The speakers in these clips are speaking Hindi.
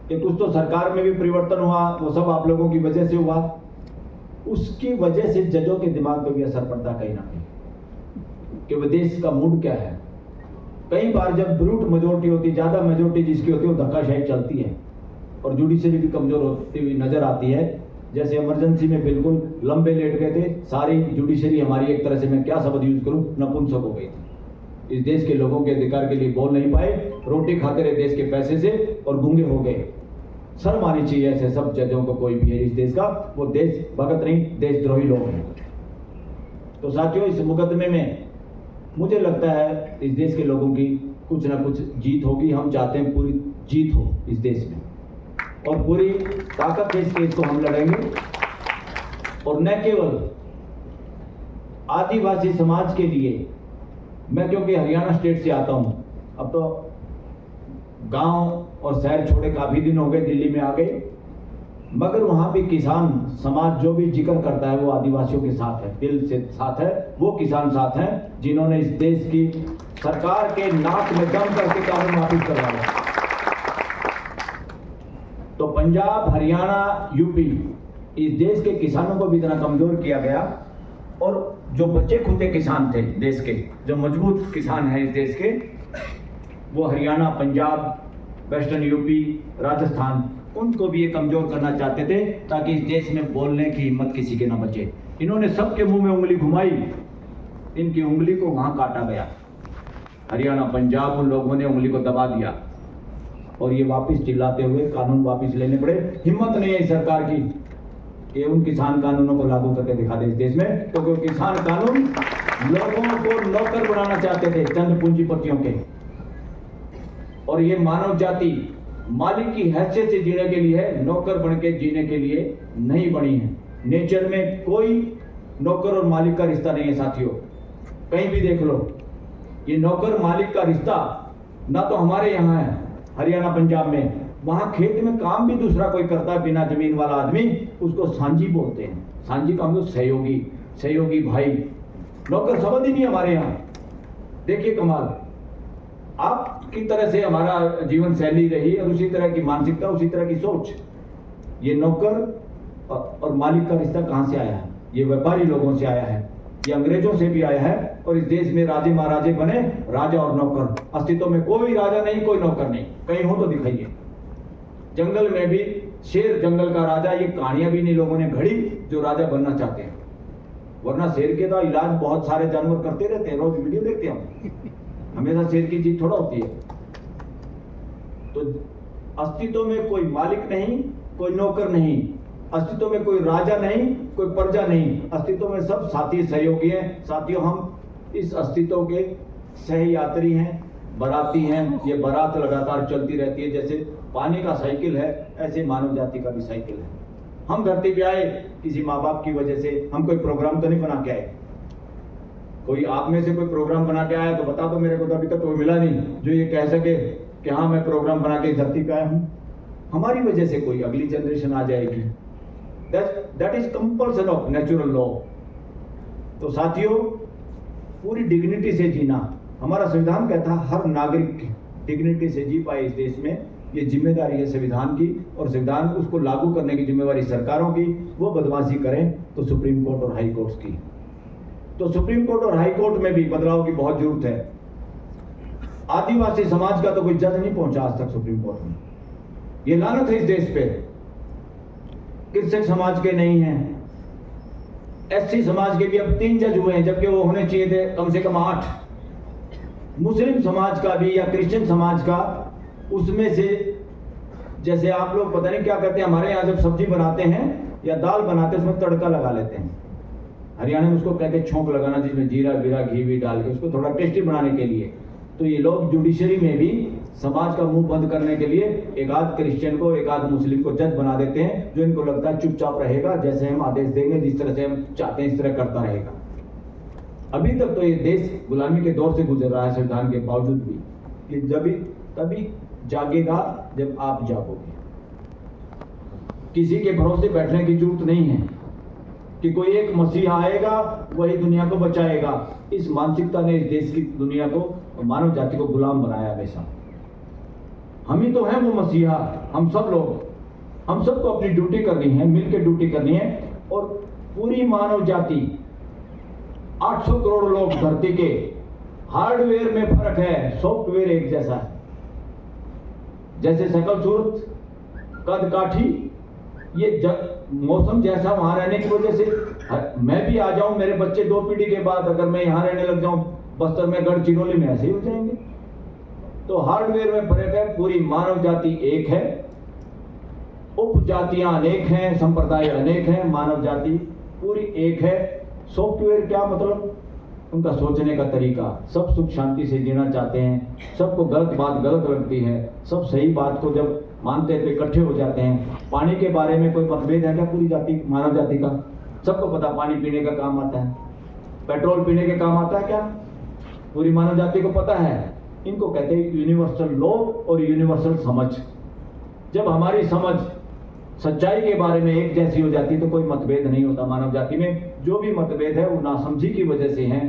कि कुछ तो सरकार में भी परिवर्तन हुआ, वो सब आप लोगों की वजह से हुआ। उसकी वजह से जजों के दिमाग पे भी असर पड़ता कहीं ना कहीं कि वो देश का मूड क्या है। कई बार जब ब्रूट मेजोरिटी होती, ज़्यादा मेजोरिटी जिसकी होती है, वो धक्काशाही चलती है और जुडिशरी भी कमज़ोर होती हुई नजर आती है। जैसे इमरजेंसी में बिल्कुल लंबे लेट गए थे, सारी जुडिशरी हमारी एक तरह से, मैं क्या शब्द यूज करूं, नपुंसक हो गई थी। इस देश के लोगों के अधिकार के लिए बोल नहीं पाए, रोटी खाते रहे देश के पैसे से और गूंगे हो गए। शर्म आनी चाहिए ऐसे सब जजों को, कोई भी है इस देश का, वो देश भगत नहीं, देशद्रोही लोग हैं। तो साथियों, इस मुकदमे में मुझे लगता है इस देश के लोगों की कुछ ना कुछ जीत होगी। हम चाहते हैं पूरी जीत हो इस देश में और पूरी ताकत से इस केस को हम लड़ेंगे। और न केवल आदिवासी समाज के लिए, मैं क्योंकि हरियाणा स्टेट से आता हूं, अब तो गांव और शहर छोड़े काफी दिन हो गए, दिल्ली में आ गए, मगर वहां भी किसान समाज जो भी जिक्र करता है वो आदिवासियों के साथ है, दिल से साथ है। वो किसान साथ हैं जिन्होंने इस देश की सरकार के नाक में दम करके कानून वापिस करवाया। तो पंजाब, हरियाणा, यूपी, इस देश के किसानों को भी इतना कमजोर किया गया और जो बच्चे खुदे किसान थे देश के, जो मजबूत किसान हैं इस देश के, वो हरियाणा, पंजाब, वेस्टर्न यूपी, राजस्थान, उनको भी ये कमजोर करना चाहते थे ताकि इस देश में बोलने की हिम्मत किसी के ना बचे। इन्होंने सबके मुंह में उंगली घुमाई, इनकी उंगली को वहां काटा गया। हरियाणा, पंजाब, उन लोगों ने उंगली को दबा दिया और ये वापस चिल्लाते हुए कानून वापस लेने पड़े। हिम्मत नहीं है सरकार की कि उन किसान कानूनों को लागू करके दिखा दे इस देश में, क्योंकि किसान कानून लोगों को नौकर बनाना चाहते थे, चंद पूंजीपतियों के। और ये मानव जाति मालिक की हैसियत से जीने के लिए है, नौकर बन के जीने के लिए नहीं बनी है। नेचर में कोई नौकर और मालिक का रिश्ता नहीं है साथियों, कहीं भी देख लो। ये नौकर मालिक का रिश्ता ना तो हमारे यहाँ है हरियाणा, पंजाब में। वहां खेत में काम भी दूसरा कोई करता है, बिना जमीन वाला आदमी, उसको सांझी बोलते हैं। सांझी का मतलब सहयोगी, सहयोगी भाई। नौकर शब्द ही नहीं हमारे यहाँ। देखिए कमाल, आपकी तरह से हमारा जीवन शैली रही और उसी तरह की मानसिकता, उसी तरह की सोच। ये नौकर और मालिक का रिश्ता कहां से आया है? ये व्यापारी लोगों से आया है, ये अंग्रेजों से भी आया है। और इस देश में राजे महाराजे बने, राजा और नौकर। अस्तित्व में कोई राजा नहीं, कोई नौकर नहीं। कहीं हो तो दिखाइए। जंगल में भी शेर जंगल का राजा, ये कहानियां भी नहीं लोगों ने घड़ी जो राजा बनना चाहते हैं। वरना शेर के तो इलाज बहुत सारे जानवर करते रहते हैं, रोज वीडियो देखते हैं हम। हमेशा शेर की जीत थोड़ा होती है। तो अस्तित्व में कोई मालिक नहीं, कोई नौकर नहीं, अस्तित्व में कोई राजा नहीं, कोई प्रजा नहीं, अस्तित्व में सब साथी सहयोगी हैं। साथियों, हम इस अस्तित्व के सहयात्री हैं, बराती हैं। ये बारात लगातार चलती रहती है, जैसे पानी का साइकिल है, ऐसे मानव जाति का भी साइकिल है। हम धरती पे आए किसी माँ बाप की वजह से, हम कोई प्रोग्राम तो नहीं बना के आए। कोई आप में से कोई प्रोग्राम बना के आया तो बता दो मेरे को, तो अभी तक कोई मिला नहीं जो ये कह सके कि हाँ मैं प्रोग्राम बना के धरती पे आया हूं। हमारी वजह से कोई अगली जनरेशन आ जाएगी। That is compulsion of natural law. तो साथियों, पूरी डिग्निटी से जीना, हमारा संविधान कहता है हर नागरिक डिग्निटी से जी पाए इस देश में। ये जिम्मेदारी है संविधान की, और संविधान उसको लागू करने की जिम्मेदारी सरकारों की। वो बदमाशी करें तो सुप्रीम कोर्ट और हाई कोर्ट की। तो सुप्रीम कोर्ट और हाई कोर्ट में भी बदलाव की बहुत जरूरत है। आदिवासी समाज का तो कोई जज नहीं पहुंचा आज तक सुप्रीम कोर्ट में। ये लानत है इस देश पे। कृषक समाज के नहीं हैं, एससी समाज के भी अब 3 जज हुए हैं, जबकि वो होने चाहिए थे कम से कम 8। मुस्लिम समाज का भी या क्रिश्चियन समाज का, उसमें से जैसे आप लोग पता नहीं क्या कहते हैं, हमारे यहाँ जब सब्जी बनाते हैं या दाल बनाते हैं उसमें तड़का लगा लेते हैं। हरियाणा में उसको कहते हैं छौंक लगाना, जिसमें जीरा वीरा घी भी डाल के उसको थोड़ा टेस्टी बनाने के लिए। तो ये लोग जुडिशरी में भी समाज का मुंह बंद करने के लिए एक आध क्रिश्चियन को, एक आध मुस्लिम को जज बना देते हैं, जो इनको लगता है चुपचाप रहेगा, जैसे हम आदेश देंगे, जिस तरह से हम चाहते हैं इस तरह करता रहेगा। अभी तक तो ये देश गुलामी के दौर से गुजर रहा है संविधान के बावजूद भी। ये जब तभी जागेगा जब आप जागोगे। किसी के भरोसे बैठने की जरूरत नहीं है कि कोई एक मसीहा आएगा वही दुनिया को बचाएगा। इस मानसिकता ने इस देश की दुनिया को, मानव जाति को गुलाम बनाया हमेशा। हम ही तो हैं वो मसीहा, हम सब लोग, हम सबको अपनी ड्यूटी करनी है, मिलकर ड्यूटी करनी है। और पूरी मानव जाति 800 करोड़ लोग धरती के, हार्डवेयर में फर्क है, सॉफ्टवेयर एक जैसा है। जैसे शकल सूरत, कद काठी, ये मौसम जैसा वहां रहने की वजह से मैं भी आ जाऊं, मेरे बच्चे 2 पीढ़ी के बाद अगर मैं यहां रहने लग जाऊं बस्तर में, गढ़चिरौली में, ऐसे ही हो जाएंगे। तो हार्डवेयर में फर्क है, पूरी मानव जाति एक है, उपजातियां अनेक हैं, संप्रदाय अनेक हैं, मानव जाति पूरी एक है। सॉफ्टवेयर क्या मतलब? उनका सोचने का तरीका, सब सुख शांति से जीना चाहते हैं, सबको गलत बात गलत लगती है, सब सही बात को जब मानते हैं तो इकट्ठे हो जाते हैं। पानी के बारे में कोई मतभेद है क्या पूरी जाति, मानव जाति का? सबको पता पानी पीने का काम आता है, पेट्रोल पीने के काम आता है क्या? पूरी मानव जाति को पता है। इनको कहते हैं यूनिवर्सल लॉ और यूनिवर्सल समझ। जब हमारी समझ सच्चाई के बारे में एक जैसी हो जाती है तो कोई मतभेद नहीं होता मानव जाति में। जो भी मतभेद है वो नासमझी की वजह से हैं।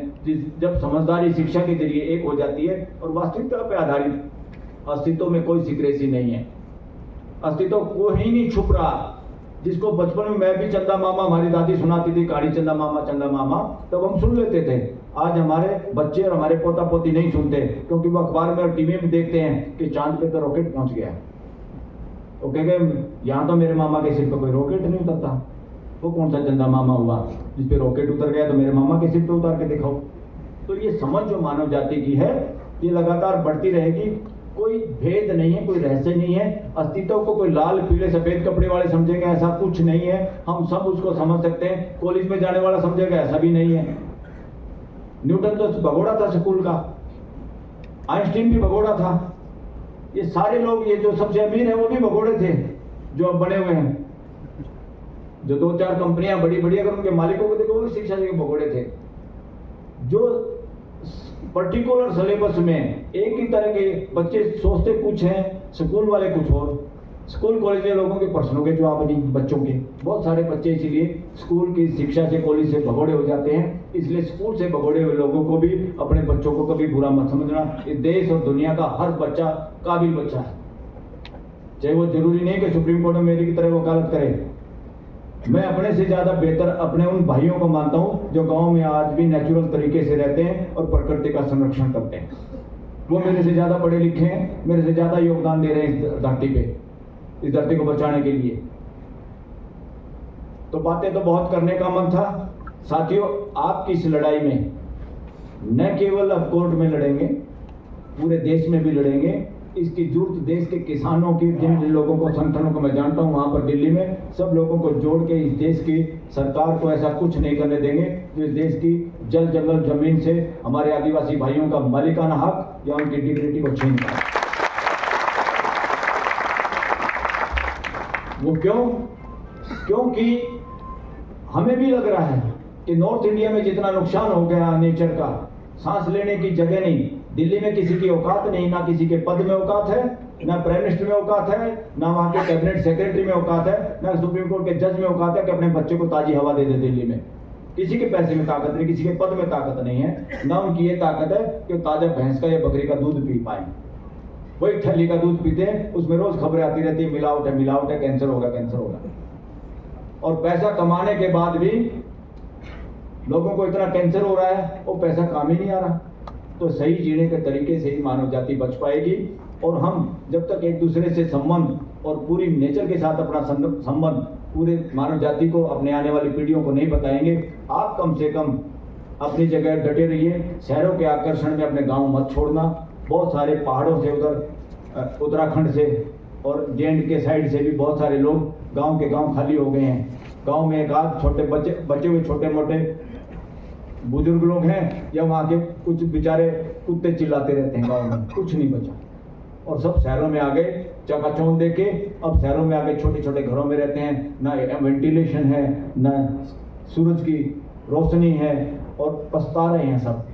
जब समझदारी शिक्षा के जरिए एक हो जाती है और वास्तविकता पर आधारित, अस्तित्व में कोई सिक्रेसी नहीं है, अस्तित्व कोई नहीं छुप रहा। जिसको बचपन में मैं भी चंदा मामा, हमारी दादी सुनाती थी कहानी चंदा मामा, तब हम सुन लेते थे। आज हमारे बच्चे और हमारे पोता पोती नहीं सुनते, क्योंकि वो अखबार में और टीवी में देखते हैं कि चांद पे तो रॉकेट पहुंच गया। वो कह गए यहाँ तो मेरे मामा के सिर पे कोई रॉकेट नहीं उतरता, वो कौन सा चंदा मामा हुआ जिस पे रॉकेट उतर गया, तो मेरे मामा के सिर पे उतार के दिखाओ। तो ये समझ जो मानव जाति की है ये लगातार बढ़ती रहेगी। कोई भेद नहीं है, कोई रहस्य नहीं है। अस्तित्व को कोई लाल पीले सफेद कपड़े वाले समझेंगे, ऐसा कुछ नहीं है। हम सब उसको समझ सकते हैं। कॉलेज में जाने वाला समझेगा, ऐसा भी नहीं है। न्यूटन तो भगोड़ा था स्कूल का, आइंस्टीन भी भगोड़ा था। ये सारे लोग, ये जो सबसे अमीर है वो भी भगोड़े थे जो अब बने हुए हैं। जो 2-4 कंपनियां बड़ी बड़ी, अगर उनके मालिकों को देखो वो शिक्षा के भगोड़े थे। जो पर्टिकुलर सिलेबस में एक ही तरह के बच्चे सोचते कुछ हैं, स्कूल वाले कुछ और। स्कूल कॉलेज के लोगों के प्रश्नों के जवाब नहीं, बच्चों के। बहुत सारे बच्चे इसीलिए स्कूल की शिक्षा से, कॉलेज से भगोड़े हो जाते हैं। इसलिए स्कूल से भगोड़े हुए लोगों को भी, अपने बच्चों को कभी बुरा मत समझना। इस देश और दुनिया का हर बच्चा काबिल बच्चा है, चाहे वो जरूरी नहीं कि सुप्रीम कोर्ट में मेरी की तरह वकालत करे। मैं अपने से ज्यादा बेहतर अपने उन भाइयों को मानता हूं जो गांव में आज भी नेचुरल तरीके से रहते हैं और प्रकृति का संरक्षण करते हैं। वो मेरे से ज्यादा पढ़े लिखे हैं, मेरे से ज्यादा योगदान दे रहे हैं इस धरती पे, इस धरती को बचाने के लिए। तो बातें तो बहुत करने का मन था साथियों। आपकी इस लड़ाई में न केवल अब कोर्ट में लड़ेंगे, पूरे देश में भी लड़ेंगे। इसकी जरूरत देश के किसानों की, जिन लोगों को, संगठनों को मैं जानता हूं वहां पर दिल्ली में, सब लोगों को जोड़ के इस देश की सरकार को ऐसा कुछ नहीं करने देंगे जो इस देश की जल जंगल जमीन से हमारे आदिवासी भाइयों का मालिकाना हक या उनकी डिग्निटी को छीन पाए। वो क्यों? क्योंकि हमें भी लग रहा है कि नॉर्थ इंडिया में जितना नुकसान हो गया नेचर का, सांस लेने की जगह नहीं। दिल्ली में किसी की औकात नहीं, ना किसी के पद में औकात है, ना प्राइम मिनिस्टर में औकात है, ना वहां के कैबिनेट सेक्रेटरी में औकात है, ना सुप्रीम कोर्ट के जज में औकात है कि अपने बच्चे को ताजी हवा दे दे दिल्ली में। किसी के पैसे में ताकत नहीं, किसी के पद में ताकत नहीं है, ना उनकी ये ताकत है कि ताजा भैंस का या बकरी का दूध पी पाए। वही थैली का दूध पीते हैं, उसमें रोज खबरें आती रहती है, मिलावट है, कैंसर होगा, कैंसर होगा। और पैसा कमाने के बाद भी लोगों को इतना कैंसर हो रहा है, वो पैसा काम ही नहीं आ रहा। तो सही जीने के तरीके से ही मानव जाति बच पाएगी। और हम जब तक एक दूसरे से संबंध और पूरी नेचर के साथ अपना संबंध पूरे मानव जाति को, अपने आने वाली पीढ़ियों को नहीं बताएंगे, आप कम से कम अपनी जगह डटे रहिए। शहरों के आकर्षण में अपने गांव मत छोड़ना। बहुत सारे पहाड़ों से, उधर उत्तराखंड से और जे के साइड से भी बहुत सारे लोग गांव के गांव खाली हो गए हैं। गांव में एक आध छोटे बचे हुए छोटे मोटे बुजुर्ग लोग हैं, या वहाँ के कुछ बेचारे कुत्ते चिल्लाते रहते हैं। गांव में कुछ नहीं बचा और सब शहरों में आ गए चकाचौंध देके। अब शहरों में आके छोटे छोटे घरों में रहते हैं, ना वेंटिलेशन है, ना सूरज की रोशनी है, और पछता रहे हैं सब।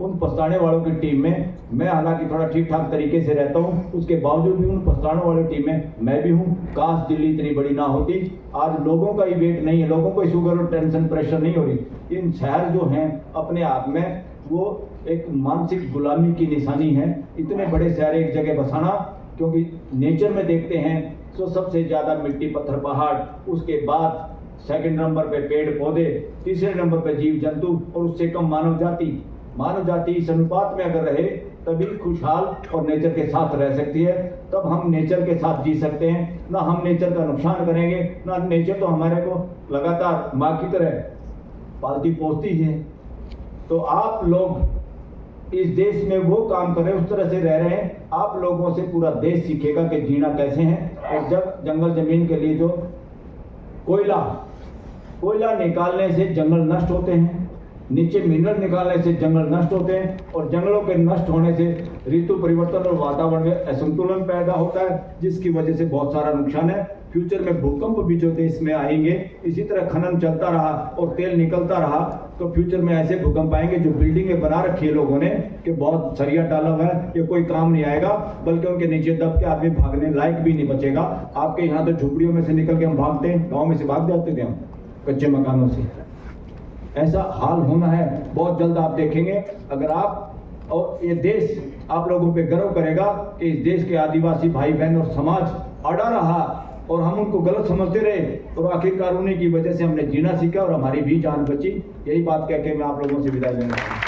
उन पछताने वालों की टीम में मैं हालांकि थोड़ा ठीक ठाक तरीके से रहता हूँ, उसके बावजूद भी उन पछताने वाली टीम में मैं भी हूँ। काश दिल्ली इतनी बड़ी ना होती। आज लोगों का ही वेट नहीं है, लोगों को शुगर और टेंशन प्रेशर नहीं हो रही। इन शहर जो हैं अपने आप में वो एक मानसिक गुलामी की निशानी है। इतने बड़े शहर एक जगह बसाना क्योंकि नेचर में देखते हैं तो सबसे ज़्यादा मिट्टी पत्थर पहाड़, उसके बाद सेकंड नंबर पे पेड़ पौधे, तीसरे नंबर पे जीव जंतु और उससे कम मानव जाति। मानव जाति इस अनुपात में अगर रहे तभी खुशहाल और नेचर के साथ रह सकती है, तब हम नेचर के साथ जी सकते हैं। ना हम नेचर का नुकसान करेंगे, ना नेचर तो हमारे को लगातार माँ की तरह पालती पोसती है। तो आप लोग इस देश में वो काम कर रहे हैं, उस तरह से रह रहे हैं, आप लोगों से पूरा देश सीखेगा कि जीना कैसे है। और जब जंगल जमीन के लिए जो कोयला निकालने से जंगल नष्ट होते हैं, नीचे मिनरल निकालने से जंगल नष्ट होते हैं, और जंगलों के नष्ट होने से ऋतु परिवर्तन और वातावरण में असंतुलन पैदा होता है, जिसकी वजह से बहुत सारा नुकसान है। फ्यूचर में भूकंप भी जो देश में आएंगे, इसी तरह खनन चलता रहा और तेल निकलता रहा तो फ्यूचर में ऐसे भूकंप आएंगे जो बिल्डिंगें बना रखी है लोगों ने कि बहुत सरिया डाला हुआ है, ये कोई काम नहीं आएगा, बल्कि उनके नीचे दब के आदमी भागने लायक भी नहीं बचेगा। आपके यहाँ तो झुपड़ियों में से निकल के हम भागते हैं, गाँव में से भाग जाते थे हम कच्चे मकानों से। ऐसा हाल होना है बहुत जल्द, आप देखेंगे। अगर आप और ये देश आप लोगों पे गर्व करेगा कि इस देश के आदिवासी भाई बहन और समाज अड़ा रहा और हम उनको गलत समझते रहे, और आखिरकार उन्हीं की वजह से हमने जीना सीखा और हमारी भी जान बची। यही बात कह के मैं आप लोगों से विदाई लेना चाहूँगा।